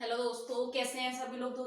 Hello दोस्तों, कैसे हैं सभी लोग।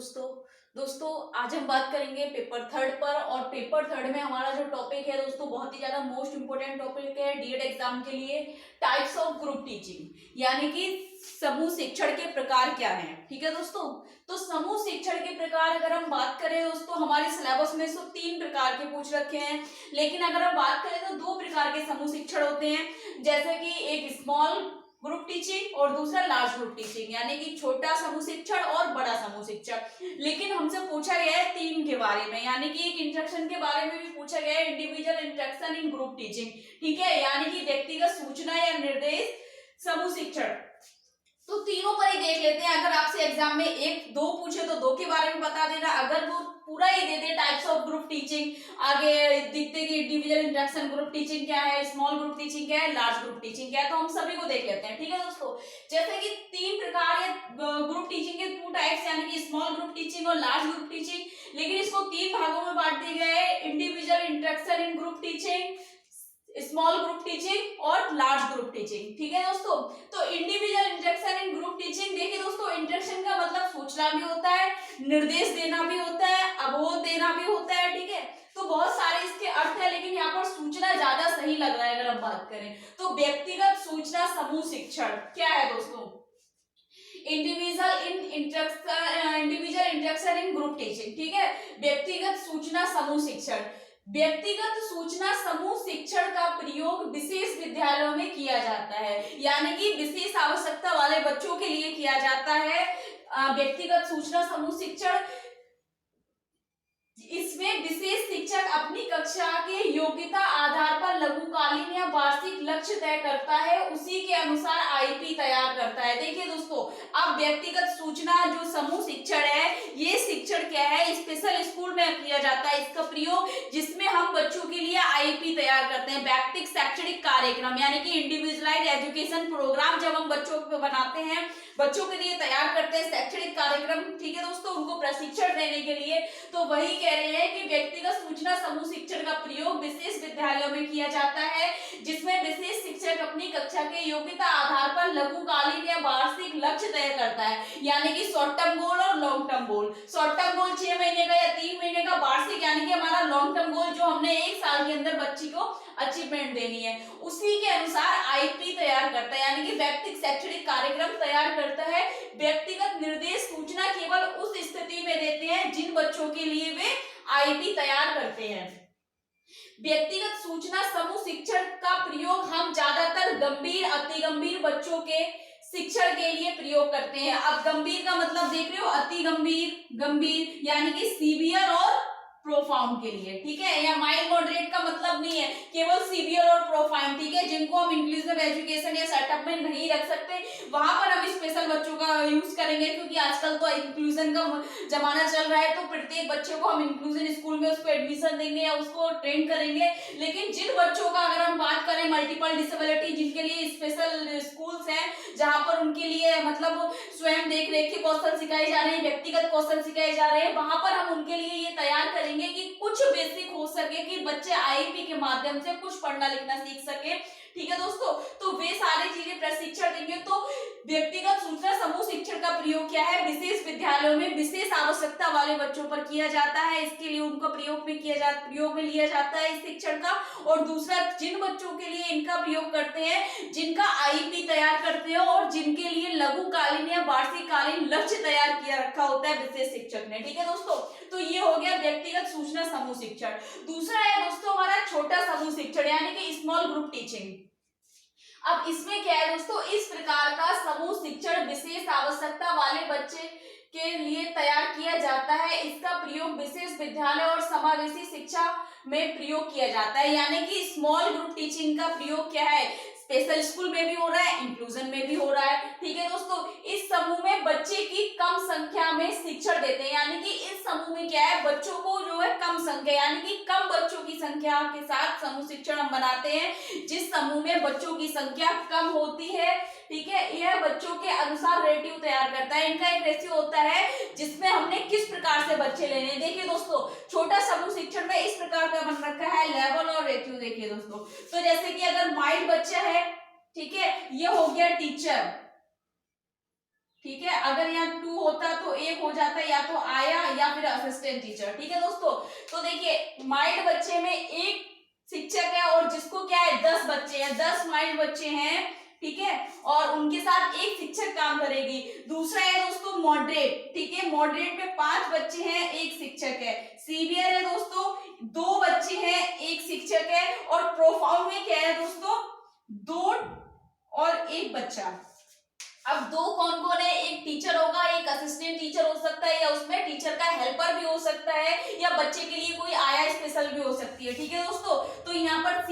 दोस्तों आज हम बात करेंगे पेपर थर्ड पर। और पेपर थर्ड में हमारा जो टॉपिक है दोस्तों, बहुत ही ज्यादा मोस्ट इंपोर्टेंट टॉपिक है डीएड एग्जाम के लिए। टाइप्स ऑफ ग्रुप टीचिंग, यानी कि समूह शिक्षण के प्रकार क्या हैं। ठीक है दोस्तों, तो समूह शिक्षण के प्रकार अगर हम बात करें दोस्तों, हमारे सिलेबस में सिर्फ 3 प्रकार के पूछ रखे हैं। लेकिन अगर हम बात करें तो 2 प्रकार के समूह शिक्षण होते हैं, जैसे कि एक स्मॉल ग्रुप टीचिंग और दूसरा लार्ज ग्रुप टीचिंग, यानी कि छोटा समूह शिक्षण और बड़ा समूह शिक्षण। लेकिन हमसे पूछा गया है 3 के बारे में, यानी कि एक इंस्ट्रक्शन के बारे में भी पूछा गया है, इंडिविजुअल इंस्ट्रक्शन इन ग्रुप टीचिंग। ठीक है, यानी कि व्यक्तिगत सूचना या निर्देश समूह शिक्षण। तो तीनों पर ही देख लेते हैं। अगर आपसे एग्जाम में 1-2 पूछे तो 2 के बारे में बता देना, अगर वो पूरा ही दे दे टाइप्स ऑफ ग्रुप टीचिंग, आगे दिखते कि इंडिविजुअल इंस्ट्रक्शन ग्रुप टीचिंग क्या है, स्मॉल ग्रुप टीचिंग क्या है, लार्ज ग्रुप टीचिंग क्या है, तो हम सभी को देख लेते हैं। ठीक है दोस्तों, जैसे कि 3 प्रकार है ग्रुप टीचिंग के, 2 टाइप्स, यानी कि स्मॉल ग्रुप टीचिंग और लार्ज ग्रुप टीचिंग। लेकिन इसको 3 भागों में बांट दिया गया है, इंडिविजुअल इंस्ट्रक्शन इन group teaching, small group teaching और लार्ज ग्रुप टीचिंग। ठीक है दोस्तों, तो इंडिविजुअल इंस्ट्रक्शन इन ग्रुप टीचिंग, देखिए दोस्तों, इंस्ट्रक्शन का मतलब सूचना भी होता है, निर्देश देना भी होता है, अवबोध देना भी होता है। ठीक है, तो बहुत सारे इसके अर्थ है, लेकिन यहाँ पर सूचना ज्यादा सही लग रहा है। अगर हम बात करें तो व्यक्तिगत सूचना समूह शिक्षण क्या है दोस्तों, इंडिविजुअल इंस्ट्रक्शन इन ग्रुप टीचिंग। ठीक है, व्यक्तिगत सूचना समूह शिक्षण। व्यक्तिगत सूचना समूह शिक्षण का प्रयोग विशेष विद्यालयों में किया जाता है, यानी कि विशेष आवश्यकता वाले बच्चों के लिए किया जाता है व्यक्तिगत सूचना समूह शिक्षण। इसमें विशेष शिक्षक अपनी कक्षा के योग्यता आधार पर लघुकालीन या वार्षिक लक्ष्य तय करता है, उसी के अनुसार आईपी तैयार करता है। देखिए दोस्तों, अब व्यक्तिगत सूचना जो समूह शिक्षण है, ये शिक्षण क्या है, स्पेशल स्कूल में किया जाता है इसका प्रयोग, जिसमें हम बच्चों के लिए आईपी तैयार करते हैं, व्यक्तिगत शैक्षणिक कार्यक्रम, यानी कि इंडिविजुअलाइज्ड एजुकेशन प्रोग्राम जब हम बच्चों को बनाते हैं, बच्चों के लिए तैयार करते हैं शैक्षणिक कार्यक्रम। ठीक है दोस्तों, उनको प्रशिक्षण देने के लिए, तो वही कह रहे हैं कि व्यक्तिगत सूचना समूह शिक्षण का प्रयोग विशेष विद्यालयों में किया जाता है, जिसमें विशेष शिक्षक अपनी कक्षा के योग्यता आधार पर लघुकालीन या वार्षिक लक्ष्य तय करता है, यानी कि शॉर्ट टर्म गोल और long term goal. Short term goal 6 महीने का या 3 महीने का, वार्षिक यानी कि हमारा लॉन्ग टर्म गोल जो हमने 1 साल के अंदर बच्ची को अचीवमेंट देनी है, उसी के अनुसार आईपी तैयार करता है, यानी कि व्यक्तिगत शैक्षणिक कार्यक्रम तैयार करता है। व्यक्तिगत निर्देश सूचना केवल उस स्थिति में देते हैं जिन बच्चों के लिए वे आईपी तैयार करते हैं। व्यक्तिगत सूचना समूह शिक्षण का प्रयोग हम ज्यादातर गंभीर अति गंभीर बच्चों के शिक्षण के लिए प्रयोग करते हैं। अब गंभीर का मतलब देख रहे हो, अति गंभीर, गंभीर यानी कि सीवियर और प्रोफाउंड के लिए। ठीक है, या माइल्ड मॉडरेट का मतलब नहीं है, केवल सीवियर और प्रोफाउंड। ठीक है, जिनको हम इंक्लूसिव एजुकेशन या सेटअप में नहीं रख सकते, वहां पर हम स्पेशल बच्चों का यूज करेंगे, क्योंकि आजकल तो इंक्लूजन का जमाना चल रहा है, तो प्रत्येक बच्चे को हम इंक्लूजन स्कूल में उसको एडमिशन देंगे या उसको ट्रेन करेंगे। लेकिन जिन बच्चों का अगर हम बात करें मल्टीपल डिसेबिलिटी, जिनके लिए स्पेशल स्कूल्स हैं, जहां पर उनके लिए मतलब स्वयं देख रेख के कौशल सिखाए जा रहे हैं, व्यक्तिगत कौशल सिखाए जा रहे हैं, वहां पर हम उनके लिए ये तैयार करेंगे कि कुछ बेसिक हो सके, कि बच्चे आईपी के माध्यम से कुछ पढ़ना लिखना सीख सके। ठीक है दोस्तों, तो वे सारी चीजें प्रशिक्षण देंगे। तो व्यक्तिगत सूचना समूह शिक्षण का प्रयोग क्या है, विशेष विद्यालयों में विशेष आवश्यकता वाले बच्चों पर किया जाता है, इसके लिए उनका प्रयोग में लिया जाता है इस शिक्षण का। और दूसरा, जिन बच्चों के लिए इनका प्रयोग करते हैं, जिनका आईपी तैयार करते हैं और जिनके लिए लघुकालीन या वार्षिककालीन लक्ष्य तैयार किया रखा होता है विशेष शिक्षक ने। ठीक है दोस्तों, तो ये हो गया व्यक्तिगत सूचना समूह शिक्षण। दूसरा है दोस्तों हमारा छोटा समूह शिक्षण, यानी कि स्मॉल ग्रुप टीचिंग। अब इसमें क्या है दोस्तों, इस प्रकार का समूह शिक्षण विशेष आवश्यकता वाले बच्चे के लिए तैयार किया जाता है। इसका प्रयोग विशेष विद्यालय और समावेशी शिक्षा में प्रयोग किया जाता है, यानी कि स्मॉल ग्रुप टीचिंग का प्रयोग क्या है, स्पेशल स्कूल में भी हो रहा है, इंक्लूजन में भी हो रहा है। ठीक है दोस्तों, इस समूह में बच्चे की कम संख्या में शिक्षण देते हैं, यानी कि इस समूह में क्या है, बच्चों को जो है कम संख्या, यानी कि कम बच्चों की संख्या के साथ समूह शिक्षण हम बनाते हैं। जिस समूह में बच्चों की संख्या कम होती है, ठीक है, यह बच्चों के अनुसार रेशियो तैयार करता है। इनका एक रेशियो होता है जिसमें हमने किस प्रकार से बच्चे लेने हैं। देखिए दोस्तों, छोटा समूह शिक्षण में इस प्रकार का बन रखा है लेवल और रेशियो। देखिए दोस्तों, तो जैसे कि अगर माइल्ड बच्चा है, ठीक है, ये हो गया टीचर, ठीक है। अगर यहाँ 2 होता तो एक हो जाता, या तो आया या फिर असिस्टेंट टीचर। ठीक है दोस्तों, तो देखिए माइंड बच्चे में एक शिक्षक है और जिसको क्या है 10 बच्चे हैं, 10 माइंड बच्चे हैं, ठीक है, और उनके साथ एक शिक्षक काम करेगी। दूसरा है दोस्तों मॉडरेट, ठीक है, मॉडरेट में 5 बच्चे हैं, एक शिक्षक है। सीवियर है दोस्तों 2 बच्चे हैं, एक शिक्षक है। और प्रोफाउंड में क्या है दोस्तों 2 और 1 बच्चा। अब 2 कौन कौन है, एक टीचर होगा, एक असिस्टेंट टीचर हो सकता है, या उसमें टीचर का हेल्पर भी हो सकता है, या बच्चे के लिए कोई आया स्पेशल भी हो सकती है। ठीक है दोस्तों, तो यहाँ पर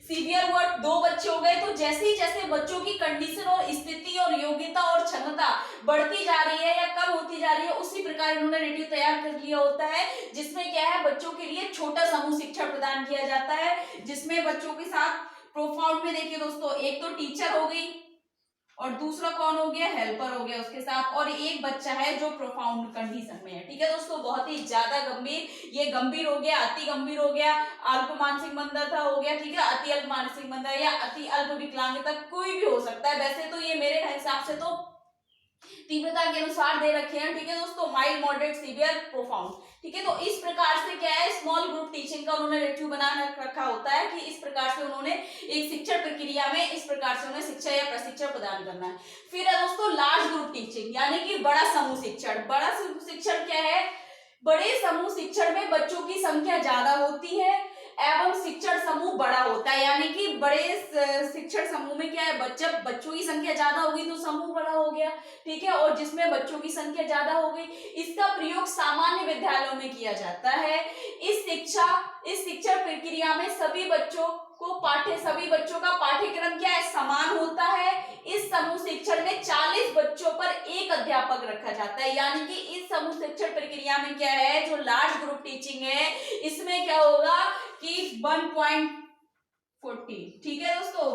सीवियर हुआ 2 बच्चे हो गए। तो जैसे ही जैसे बच्चों की कंडीशन और स्थिति और योग्यता और क्षमता बढ़ती जा रही है या कम होती जा रही है, उसी प्रकार इन्होंने रेडियो तैयार कर लिया होता है, जिसमें क्या है बच्चों के लिए छोटा समूह शिक्षा प्रदान किया जाता है, जिसमें बच्चों के साथ प्रोफाउंड में देखिए दोस्तों एक तो टीचर हो गई और दूसरा कौन हो गया, हेल्पर हो गया उसके साथ, और एक बच्चा है जो प्रोफाउंड कंडीशन में है। ठीक है दोस्तों, बहुत ही ज्यादा गंभीर, ये गंभीर हो गया, अति गंभीर हो गया, अल्प मानसिक मंदता हो गया, ठीक है, अति अल्प मानसिक मंदता या अति अल्प विकलांगता कोई भी हो सकता है। वैसे तो ये मेरे हिसाब से तो तीव्रता के अनुसार दे रखे हैं। ठीक है दोस्तों, माइल्ड, मॉडरेट, सीवियर, प्रोफाउंड। ठीक है, तो इस प्रकार से क्या है स्मॉल ग्रुप टीचिंग का उन्होंने रेट्यू बना रखा होता है कि इस प्रकार से उन्होंने एक शिक्षण प्रक्रिया में इस प्रकार से उन्हें शिक्षा या प्रशिक्षण प्रदान करना है। फिर है दोस्तों लार्ज ग्रुप टीचिंग, यानी कि बड़ा समूह शिक्षण। बड़ा समूह शिक्षण क्या है, बड़े समूह शिक्षण में बच्चों की संख्या ज्यादा होती है एवं शिक्षण समूह बड़ा होता है। यानी कि बड़े शिक्षण समूह में क्या है, जब बच्चों की संख्या ज्यादा होगी तो समूह बड़ा हो गया, ठीक है, और जिसमें बच्चों की संख्या ज्यादा हो गई, इसका प्रयोग सामान्य विद्यालयों में किया जाता है। इस शिक्षण प्रक्रिया में सभी बच्चों का पाठ्यक्रम क्या है, समान होता है। इस समूह शिक्षण में 40 बच्चों पर एक अध्यापक रखा जाता है। यानी कि इस समूह शिक्षण प्रक्रिया में क्या है, जो लार्ज ग्रुप टीचिंग है, इसमें क्या होगा कि 1.40, ठीक है दोस्तों,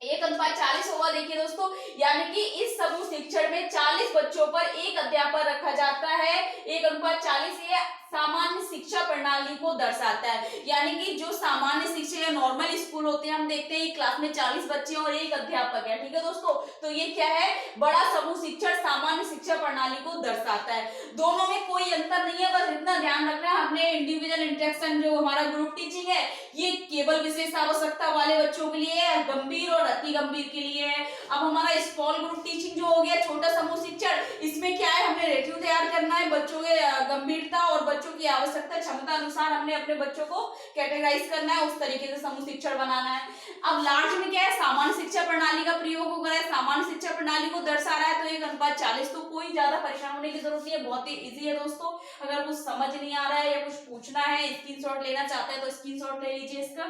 1:40 होगा। देखिए दोस्तों, यानी कि इस समूह शिक्षण में 40 बच्चों पर एक अध्यापक रखा जाता है। 1:40 ये सामान्य शिक्षा प्रणाली को दर्शाता है। यानी कि जो सामान्य शिक्षा या नॉर्मल स्कूल होते हैं, हम देखते हैं क्लास में 40 बच्चे और एक अध्यापक है। ठीक है दोस्तों, तो ये क्या है, बड़ा समूह शिक्षण सामान्य शिक्षा प्रणाली को दर्शाता है। दोनों में कोई अंतर नहीं है, बस इतना ध्यान रखना है हमने, इंडिविजुअल इंटरेक्शन जो हमारा ग्रुप टीचिंग है ये केवल विशेष आवश्यकता वाले बच्चों के लिए है, गंभीर और अति गंभीर के लिए है। अब हमारा स्मॉल ग्रुप टीचिंग जो हो गया, छोटा समूह शिक्षण, इसमें क्या है, हमने रेट्यू तैयार करना है, बच्चों के गंभीरता और बच्चों की आवश्यकता क्षमता अनुसार हमने अपने बच्चों को कैटेगराइज करना है, उस तरीके से समूह शिक्षण बनाना है। अब लार्ज में क्या है, सामान्य शिक्षा प्रणाली का प्रयोग हो रहा है, सामान्य शिक्षा प्रणाली को दर्शा रहा है, तो 1:40। तो कोई ज्यादा परेशान होने की जरूरत नहीं है, बहुत ही इजी है दोस्तों। अगर कुछ समझ नहीं आ रहा है या कुछ पूछना है, स्क्रीनशॉट लेना चाहते हैं तो स्क्रीनशॉट ले लीजिए इसका,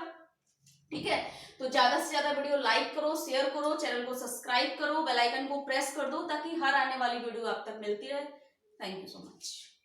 ठीक है। तो ज्यादा से ज्यादा वीडियो लाइक करो, शेयर करो, चैनल को सब्सक्राइब करो, बेल आइकन को प्रेस कर दो ताकि हर आने वाली वीडियो आप तक मिलती रहे। Thank you so much.